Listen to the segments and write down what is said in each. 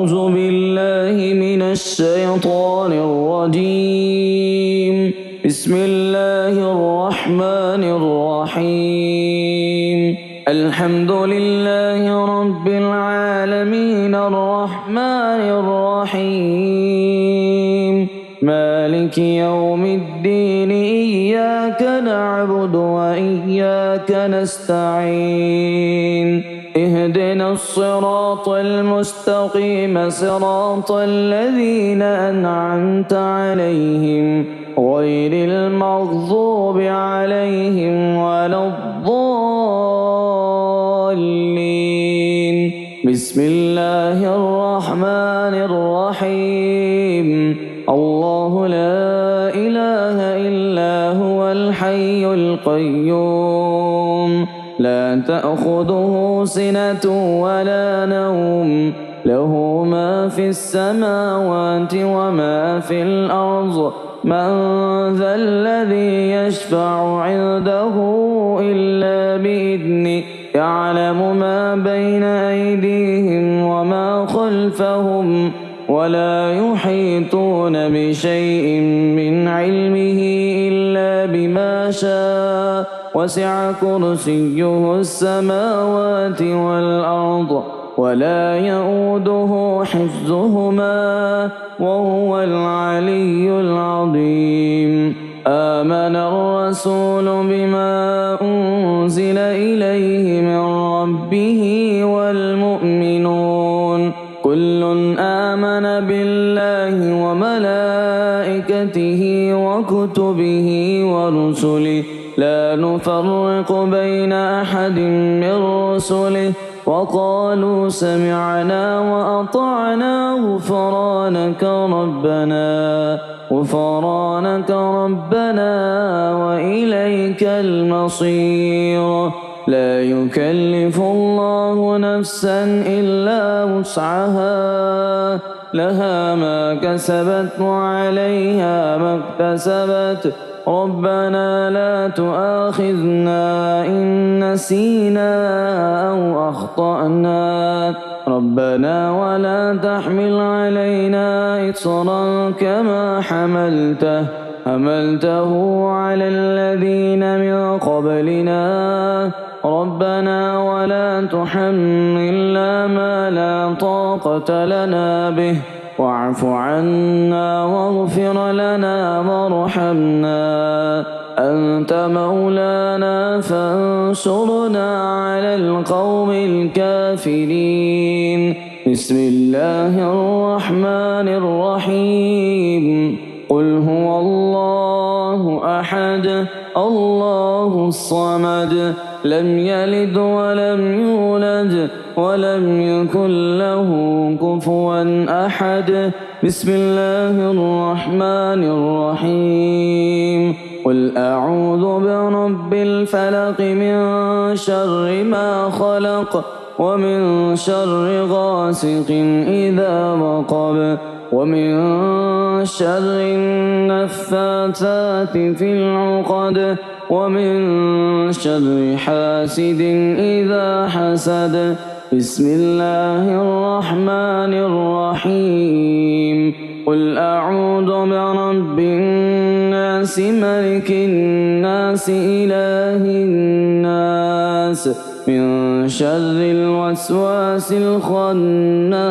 أعوذ بالله من الشيطان الرجيم. بسم الله الرحمن الرحيم. الحمد لله رب العالمين الرحمن الرحيم مالك يوم الدين إياك نعبد وإياك نستعين اهدنا الصراط المستقيم صراط الذين أنعمت عليهم غير المغضوب عليهم ولا الضالين. بسم الله الرحمن الرحيم. الله لا إله إلا هو الحي القيوم لا تأخذه سنة ولا نوم له ما في السماوات وما في الأرض من ذا الذي يشفع عنده إلا بإذنه يعلم ما بين أيديهم وما خلفهم ولا يحيطون بشيء من علمه إلا بما شاء وسع كرسيه السماوات والأرض ولا يؤوده حفظهما وهو العلي العظيم. آمن الرسول بما أنزل إليه من ربه والمؤمنون كل آمن بالله وملائكته وكتبه ورسله لا نفرق بين أحد من رسله وقالوا سمعنا وأطعنا غفرانك ربنا وإليك المصير. لا يكلف الله نفسا إلا وسعها لها ما كسبت وعليها ما اكتسبت ربنا لا تؤاخذنا إن نسينا أو أخطأنا ربنا ولا تحمل علينا إصرا كما حملته على الذين من قبلنا ربنا ولا تحملنا ما لا طاقة لنا به واعف عنا واغفر لنا وارحمنا أنت مولانا فانصرنا على القوم الكافرين. بسم الله الرحمن الرحيم. قل هو الله أحد الله الصمد لم يلد ولم يولد ولم يكن له كفوا أحد. بسم الله الرحمن الرحيم. قل أعوذ برب الفلق من شر ما خلق ومن شر غاسق إذا وقب ومن شر النفاثات في العقد ومن شر حاسد إذا حسد. بسم الله الرحمن الرحيم. قل أعوذ برب الناس ملك الناس إله الناس من شر الوسواس الخناس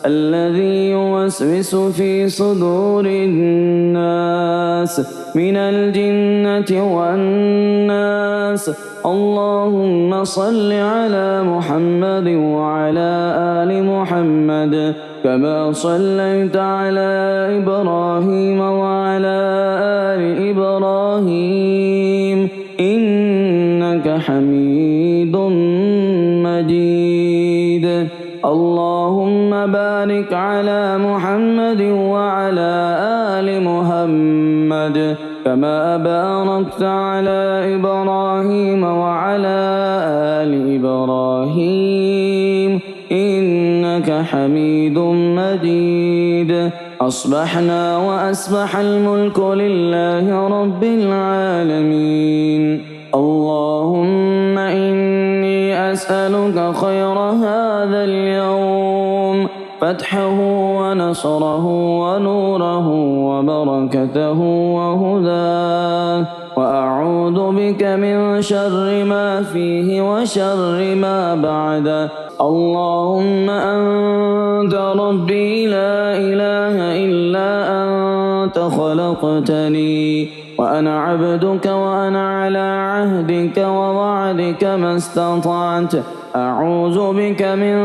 الذي يوسوس في صدور الناس من الجنة والناس. اللهم صل على محمد وعلى آل محمد كما صليت على إبراهيم وعلى آل إبراهيم إنك حميد مجيد. اللهم بارك على محمد وعلى آل محمد كما باركت على إبراهيم وعلى آل إبراهيم إنك حميد مجيد. أصبحنا وأصبح الملك لله رب العالمين. اللهم إني أسألك خير هذا اليوم، فتحه ونصره ونوره وبركته وهداه، وأعوذ بك من شر ما فيه وشر ما بعده. اللهم أنت ربي لا إله إلا أنت، خلقتني وأنا عبدك وأنا على عهدك ووعدك ما استطعت. أعوذ بك من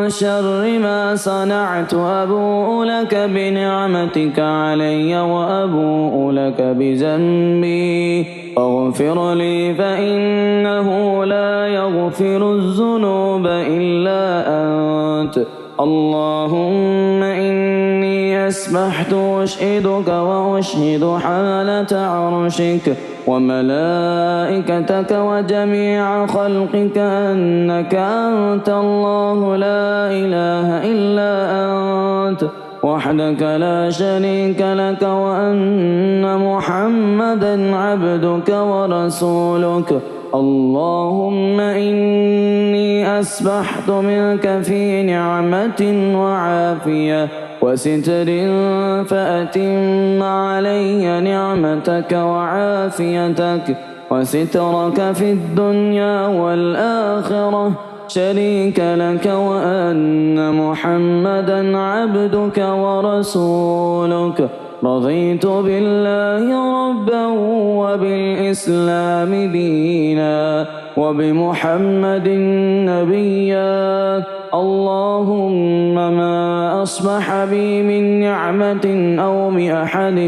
شر ما صنعت، أبوء لك بنعمتك علي وأبوء لك بذنبي، فاغفر لي فإنه لا يغفر الذنوب إلا أنت. اللهم إني أسبحت أشهدك وأشهد حملة عرشك وملائكتك وجميع خلقك أنك أنت الله لا إله إلا أنت وحدك لا شريك لك، وأن محمدا عبدك ورسولك. اللهم إني أسبحت منك في نعمة وعافية وستر، فأتم علي نعمتك وعافيتك وسترك في الدنيا والآخرة، شريك لك، وأن محمدا عبدك ورسولك. رضيت بالله ربا وبالإسلام دينا وبمحمد نبيا. اللهم ما أصبح بي من نعمة أو بأحد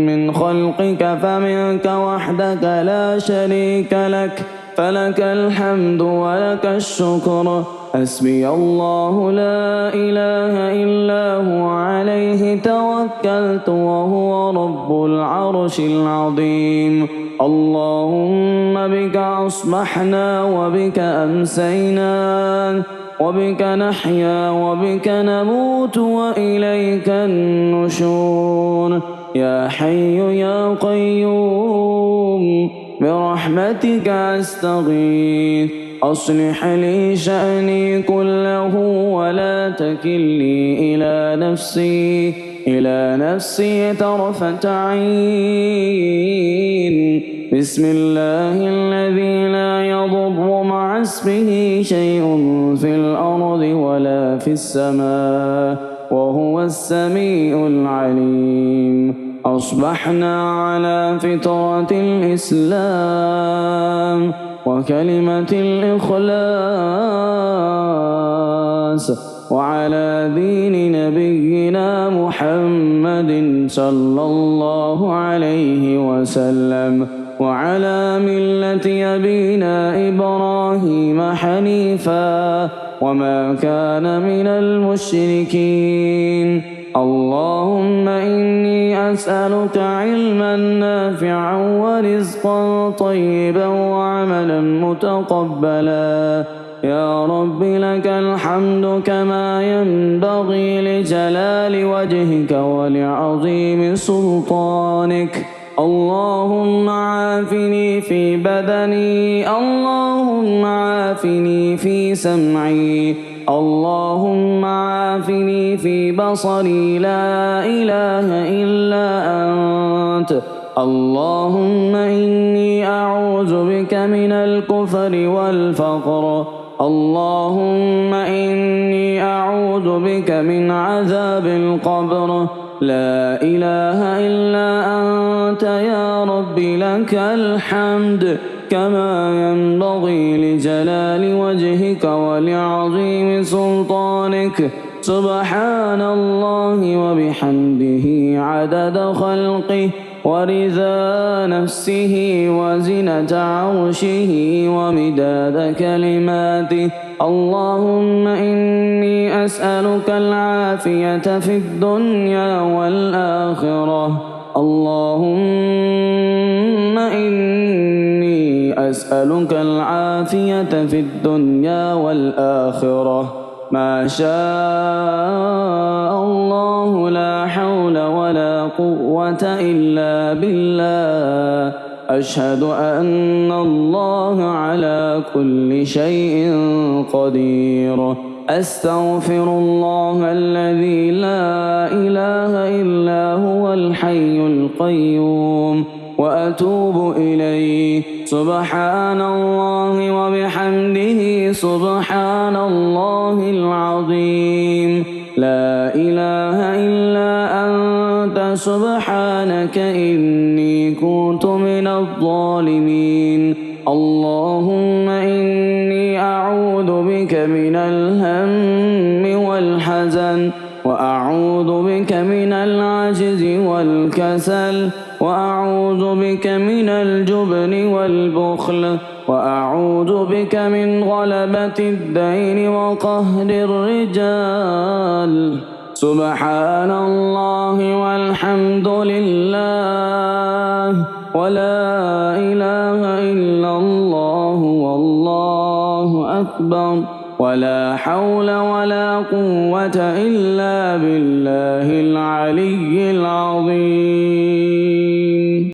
من خلقك فمنك وحدك لا شريك لك، فلك الحمد ولك الشكر. حسبي الله لا إله إلا هو، عليه توكلت وهو رب العرش العظيم. اللهم بك أصبحنا وبك أمسينا وبك نحيا وبك نموت وإليك النشور. يا حي يا قيوم برحمتك أستغيث، أصلح لي شأني كله ولا تكلني إلى نفسي طرفة عين. بسم الله الذي لا يضر مع اسمه شيء في الأرض ولا في السماء وهو السميع العليم. أصبحنا على فطرة الإسلام وكلمة الإخلاص وعلى دين نبينا محمد صلى الله عليه وسلم وعلى ملة أبينا إبراهيم حنيفا وما كان من المشركين. اللهم إني أسألك علما نافعا ورزقا طيبا وعملا متقبلا. يا رب لك الحمد كما ينبغي لجلال وجهك ولعظيم سلطانك. اللهم عافني في بدني، اللهم عافني في سمعي، اللهم عافني في بصري، لا إله إلا أنت. اللهم إني أعوذ بك من الكفر والفقر. اللهم إني أعوذ بك من عذاب القبر. لا إله إلا أنت يا رب، لك الحمد كما ينبغي لجلال وجهك ولعظيم سلطانك. سبحان الله وبحمده عدد خلقه ورضا نفسه وزنة عرشه ومداد كلماته. اللهم إني أسألك العافية في الدنيا والآخرة. اللهم إني أسألك العافية في الدنيا والآخرة. ما شاء الله، لا حول ولا قوة إلا بالله. أشهد أن الله على كل شيء قدير. أستغفر الله الذي لا إله إلا هو الحي القيوم وأتوب إليه. سبحان الله وبحمده سبحان الله العظيم. لا إله إلا أنت سبحانك إني كنت من الظالمين. اللهم إني أعوذ بك من الهم والحزن وأعوذ بك من العجز والكسل وأعوذ بك من الجبن والبخل وأعوذ بك من غلبة الدين وقهر الرجال. سبحان الله والحمد لله ولا إله إلا الله والله أكبر ولا حول ولا قوة إلا بالله العلي العظيم.